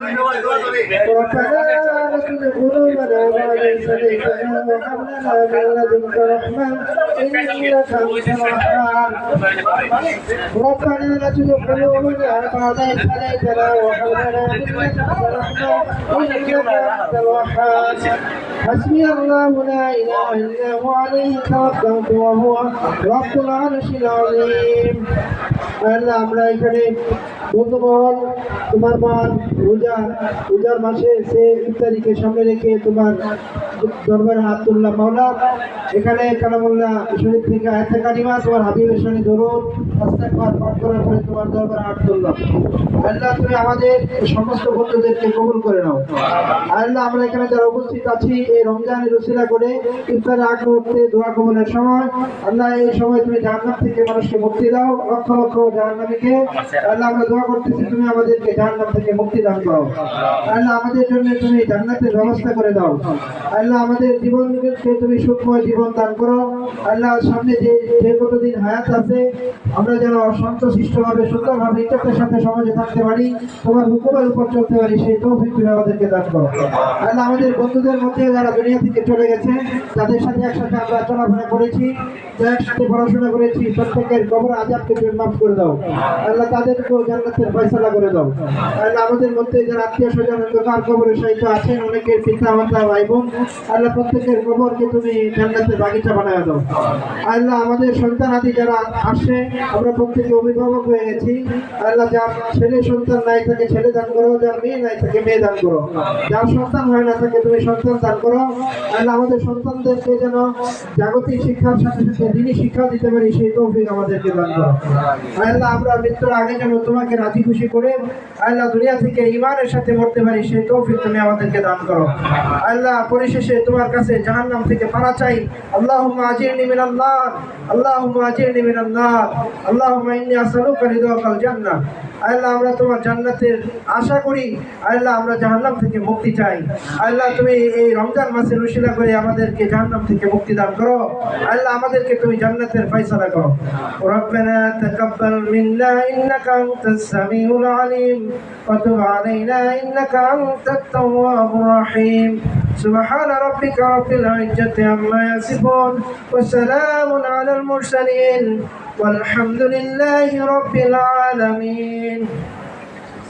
ربنا لا تزغ قلوبنا بعد إذ هديتنا وهب لنا من لدنك رحمة إنك أنت الوهاب. ربنا لا تزغ قلوبنا بعد إذ هديتنا وهب لنا من لدنك رحمة إنك أنت الوهاب. حسبي الله لا إله إلا هو عليه توكلت وهو رب العرش العظيم. আল্লাহ আমরা এখানে বন্ধুমহল তোমার মান রোজার মাসে সে ইফতারিকে সামনে রেখে তোমার দরবারে হাত তুললাম মাওলা। এখানে কালামুল্লাহ শরীফ থেকে আয়াতে কারিমা তোমার হাবিবের সামনে দরুদ ইস্তিগফার পাঠ করার পরে তোমার দরবারে হাত তুললাম। আল্লাহ তুমি আমাদের সমস্ত বন্ধুদেরকে কবুল করে নাও। আল্লাহ আমরা এখানে যারা উপস্থিত আছি এই রমজানের উসিলা করে ইফতারের আগ মুহূর্তে দোয়া কবুলের সময় আল্লাহ এই সময় তুমি জান্নাত থেকে মানুষকে মুক্তি দাও, লক্ষ লক্ষ জাহান্নামীকে আল্লাহ আমরা দোয়া করতেছি তুমি আমাদেরকে জাহান্নাম থেকে মুক্তি দান করো। আল্লাহ আমাদের জন্য তুমি জান্নাতের ব্যবস্থা করে দাও। আল্লাহ আমাদের জীবনকে তুমি সুখময় জীবন দান করো। আল্লাহ সামনে যে কতদিন হায়াত আছে আমরা যেন শান্তশিষ্টভাবে সুন্দরভাবে ইজ্জতের সাথে সমাজে থাকতে পারি, তোমার হুকুমের উপর চলতে পারি, সেই তৌফিক তুমি আমাদেরকে দান করো। আল্লাহ আমাদের বন্ধুদের মধ্যে যারা দুনিয়া থেকে চলে গেছে, যাদের সাথে একসাথে আমরা চলাফেরা করেছি, একসাথে পড়াশোনা করেছি, প্রত্যেকের কবর আযাবকে তুমি মাফ করে দাও। আল্লাহ তাদেরকেও জান্নাতের ফয়সালা করে দাও। আল্লাহ আমাদের মধ্যে যারা আত্মীয় স্বজন অন্ধকার কবরে শায়িত আছেন, অনেকের পিতা মাতা ভাই বোন, আল্লাহ প্রত্যেকের কবরকে তুমি জান্নাতের বাগিচা বানায় দাও। আল্লাহ আমাদের সন্তান আদি যারা আসে আমরা প্রত্যেকে অভিভাবক হয়ে গেছি, আল্লাহ যার ছেলে সন্তান নাই তাকে ছেলে দান করো, যার মেয়ে নাই তাকে মেয়ে দান করো, যার সন্তান হয় না তাকে তুমি সন্তান দান করো। আল্লাহ আমাদের সন্তানদেরকে যেন জাগতিক শিক্ষার সাথে সাথে দিনই শিক্ষা দিতে পারি, সেই তৌফিক আমাদেরকে দান করো। আল্লাহ আমরা মৃত্যুর আগে যেন তোমাকে রাজি খুশি করে আল্লাহ দুনিয়া থেকে ঈমানের সাথে মরতে পারি, সেই তৌফিক তুমি আমাদেরকে দান করো। আল্লাহ পরিশেষে তোমার কাছে জাহান্নাম থেকে পানা চাই। আল্লাহুম্মা আজিরনি মিনান নার, আল্লাহুম্মা আজিরনি মিনান নার, আল্লাহুম্মা ইন্নী আসআলুকা রিদাকাল জান্নাহ। আল্লাহ আমরা তোমার জান্নাতের আশা করি, আল্লাহ আমরা জাহান্নাম থেকে মুক্তি চাই। আল্লাহ তুমি এই রমজান মাসের উসিলা করে আমাদেরকে জাহান্নাম থেকে মুক্তি দান করো। আল্লাহ আমাদেরকে তুমি জান্নাতের ফয়সালা করো। রব্বানা তাকাব্বাল মিন্না ইন্নাকা আনতাস সামিউল আলিম ওয়া তুব আলাইনা ইন্নাকা আনতাত তাওয়াবুর রহিম। سبحان ربك رب العزة عما يصفون وسلام على المرسلين والحمد لله رب العالمين.